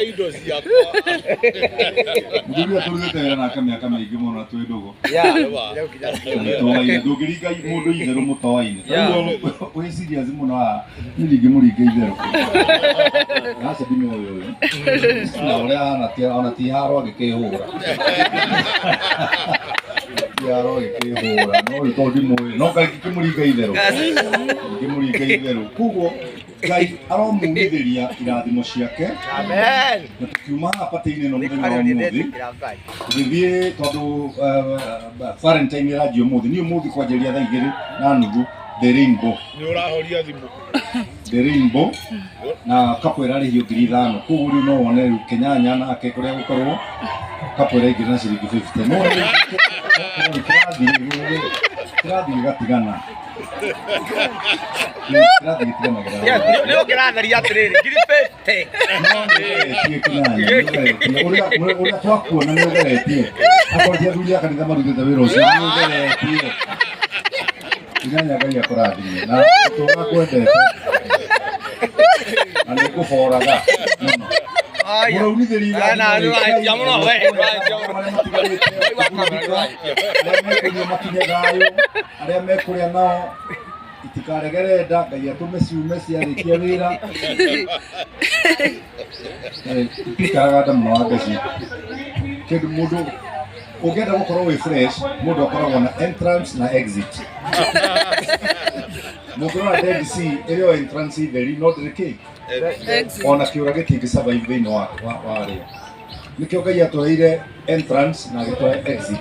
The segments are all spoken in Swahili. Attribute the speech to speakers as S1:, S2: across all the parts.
S1: Indo ciakwa.
S2: Nginya turutera na kamĩaka mĩingĩ mũno twĩ ndũgũ. Ndũngĩringa mũndũ itherũ mũtoainĩ. Wĩ serious mũno haha. Niĩ ndingĩmũringa itherũ. Aca ndimũĩ ũyũ. Na ũrĩa hana ona ti haro agĩkĩhũra. Yaro agĩkĩhũra. No gĩkorwo ndimũĩ. No kaĩ ngĩmũringa itherũ. Ngĩmũringa itherũ. Kuoguo Ngai aromunithĩria irathimo ciake. Amen. Na tukiuma apatĩ-inĩ no mũthenya wa ũmũthĩ. Tũgĩthiĩ tondũ Valentine ĩranjia ũmũthĩ. Niĩ ũmũthĩ kwanjĩrĩria thaa 2:30 The Rainbow.
S1: Nĩ ũrahoria thimũ.
S2: The Rainbow na kapo ĩrarĩhio 5,000. Kuoguo rĩu no wone rĩu Kinyanya nake kũrĩa gũkorwo kapo ĩraingĩra na ciringi 50. No kĩrathi gĩgatigana.
S3: Nĩo kĩratheria atĩrĩrĩ, ngiri 50.
S2: Ũrĩa twakuona nĩ ũgeretie. Akorwo athuri a kanitha marutĩte wĩra ũcio nĩ ũgeretie. Kinyanya Ngai akũrathimie na tũrakwendete. Na nĩ ngũboraga mũno. Mũraunithĩria arĩa mekũrĩa nao itikaregere nda Ngai atũme ciume ciarĩkia wĩra. Itikaraga nda mũno wa ngeci. Kĩndũ mũndũ ũngĩenda gũkorwo wĩ fresh, mũndũ akoragwo na entrance na exit. Mũndũ wa Dead Sea ĩrĩ entrance theri no ndĩrĩ kĩ. Ona kĩũra gĩtingĩ survive thĩinĩ wa rĩo. Nĩkĩo Ngai atũheire entrance na agĩtũhe exit.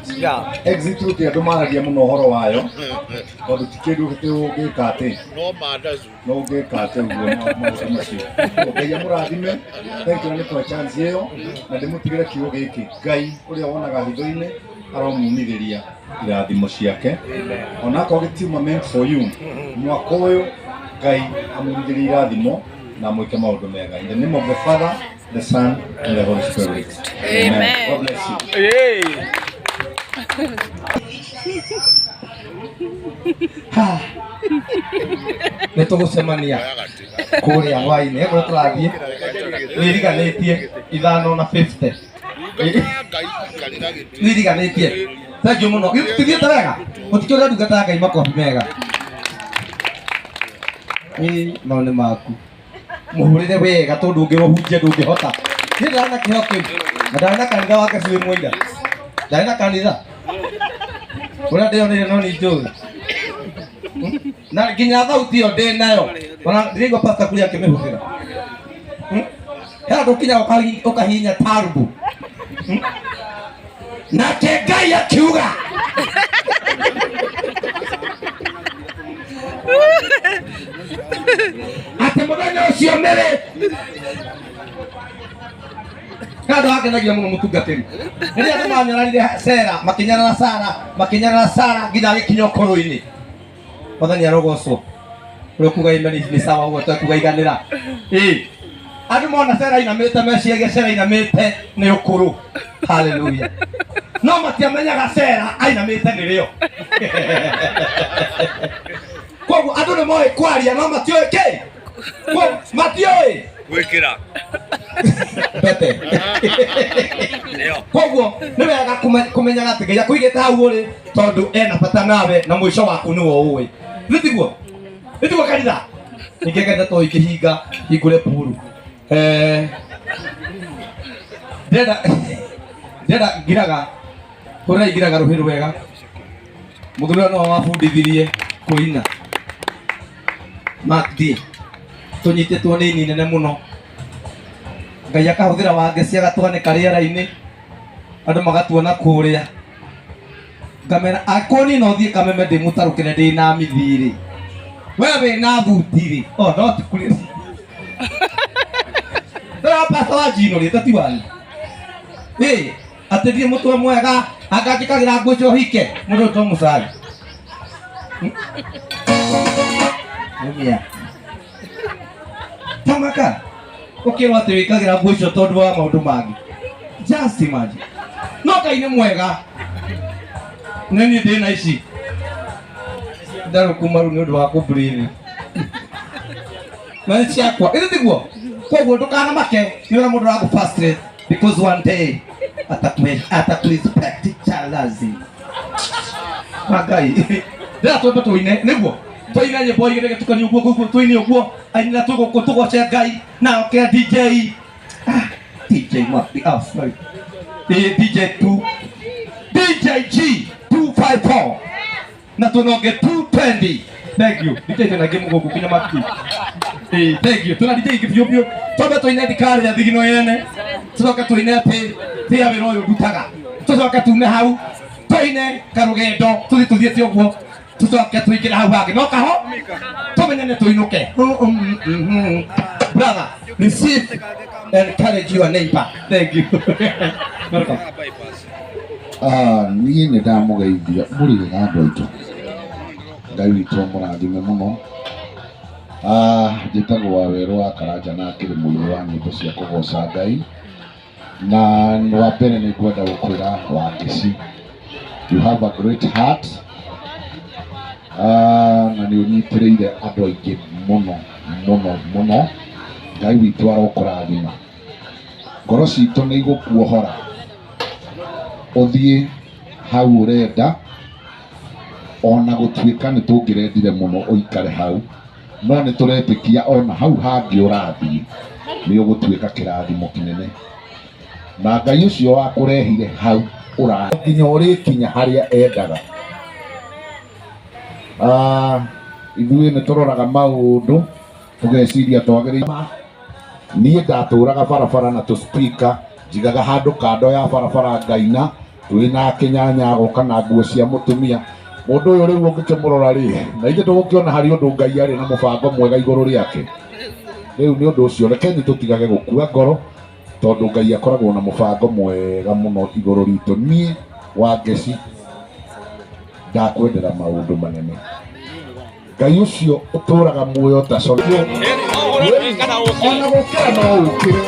S2: Exit rũtĩ andũ maragia mũno ũhoro wayo tondũ ti kĩndũ ũngĩka atĩ no ũngĩka atĩ ũguo maũndũ macio. Ngai amũrathime. Thank you nĩ kwa chance ĩyo na ndĩmũtigĩre kiugo gĩkĩ. Ngai ũrĩa wonaga hitho-inĩ aromunithĩria irathimo ciake. Onakorwo gĩtiuma meant for you, mwaka ũyũ Ngai amunithĩrie irathimo na mwĩke maũndũ mega. In the name of the Father, the Son, and the Holy Spirit. Amen. God bless you.
S3: Nĩtũgũcemania kũrĩa hwaĩ-inĩ kũrĩa tũrathiĩ wĩriganĩtie 5 na 50. Wĩriganĩtie. Thank you mũno. Tũthiĩte wega. Mũtikĩũrĩa ndungata Ngai makobi mega. No nĩ maku. Mũhũrĩre wega tondũ ũngĩrohunjia ndũngĩhota. Niĩ ndarĩ na kĩheo kĩu. Na ndarĩ na kanitha wake cuĩ mũira. Ndarĩ na kanitha. Ũrĩa ndĩyoneire no nĩ njũĩ. Na nginya thauti ĩyo ndĩ nayo. Ona ndĩraigua pastor Kuria akĩmĩhũthĩra. He andũ nginya ũkahihinya tarbo. Nake Ngai akiuga. Ati mũthenya ũcio nĩrĩ. Kando akenagia mũno mũtungatĩri. Rĩrĩa andũ manyararire Sera, makinyarara Sara nginya agĩkinya ũkũrũ-inĩ. Mwathani arogocwo. Ũrĩa kuga imeni nĩ sawa ũguo twekuga iganĩra. Andũ mona Sera inamĩte meciagia Sera inamĩte nĩ ũkũrũ. Hallelujah. No matiamenyaga Sera ainamĩte nĩrĩo. Koguo andũ nĩ moĩ kwaria no matiũĩ kĩ? Matiũĩ
S1: gwĩkĩra
S3: bete. Koguo nĩ wega kũmenyaga atĩ Ngai akũigĩte hau ũrĩ tondũ ena bata nawe na mũico waku nĩwe ũĩ. Nĩtiguo kanitha. Ningĩ ngenda to ikĩhinga hingũre puru. Ndĩrenda ngiraga kũrĩa ingiraga rũhĩ rwega. Mũthuri no wabundithirie kũina. Makdi tũnyitĩtwo nĩ ini nene mũno. Ngai akahũthĩra Wangeci agatũanĩka rĩera-inĩ andũ magatuona kũrĩa. Ngamera akoni no thiĩ kameme ndĩmũtarũkĩre ndĩ na mithirĩ. Wewe wĩna thuti-rĩ no ti kũrĩ. Ndĩra pastor wa Njino rĩ tati wanyu. Atĩ ndirĩ mũtwe mwega angĩkagĩra nguo icio hike mũndũ to mũcari. Tamaka ũkĩrwo atĩ wĩkagĩra nguo icio tondũ wa maũndũ mangĩ. Just imagine. No Ngai nĩ mwega. Nĩ niĩ ndĩ na ici. Ndarũkuma rĩu nĩ ũndũ wa kũmbũrĩrĩ. Na ciakwa ĩrĩ tiguo. Koguo ndukana make niona mundu wa frustrate because one day atatu expect chalazi magai nda twambe tuine niguo tuine nyimbo igire tukani uguo gugu tuine uguo ainira tugo cengai na okay DJ must be off right DJ 2 DJ G 254 na tunoge 220. Thank you. DJ tena game go kunya mati. Thank you. Tuna DJ kipyo. Tobe to ine dikari ya digino yene. Tunoka to ine te ya bero yo dutaga. Tunoka tune hau. To ine karugendo. Tuthie ti ogwo. Tunoka to ikira hau hage. No kaho. Tomenyane to inuke. Brother, receive and encourage your neighbor. Thank you. Welcome.
S2: Niĩ nĩ ndamugeithia mũrĩ andũ aitũ Ngai witũ mũrathime mũno njĩtagwo Werũ wa Karanja na akĩrĩ mũini wa nyĩmbo cia kũgoca Ngai na wa mbere nĩ ngwenda gũkwĩra Wangeci you have a great heart na nĩ ũnyitĩrĩire andũ aingĩ mũno Ngai witũ arokũrathima ngoro citũ nĩ igũkuohora uthie hau urenda ona gũtuĩka nĩ tũngĩrendire mũno ũikare hau no nĩ tũretĩkia ona hau hangĩ ũrathiĩ nĩ ũgũtuĩka kĩrathimo kĩnene na Ngai ũcio wakũrehire hau nginya ũrĩkinya harĩa endaga ithuĩ nĩ tũroraga maũndũ tũgeciria twagĩrĩire niĩ ndatũraga barabara na tũspika njigaga handũ kando ya barabara ngaina twĩna Kinyanya agoka na nguo cia mũtumia mũndũ ũyũ rĩu ũngĩkĩmũrora rĩ na ithe tũgũkĩona harĩ ũndũ Ngai arĩ na mũbango mwega igũrũ rĩake rĩu nĩ ũndũ ũcio rekeni tũtigage gũkua ngoro tondũ Ngai akoragwo na mũbango mwega mũno igũrũ ritũ niĩ Wangeci ndakwendera maũndũ manene Ngai ũcio ũtũraga muoyo ta coro ona gũkĩra no ũkĩre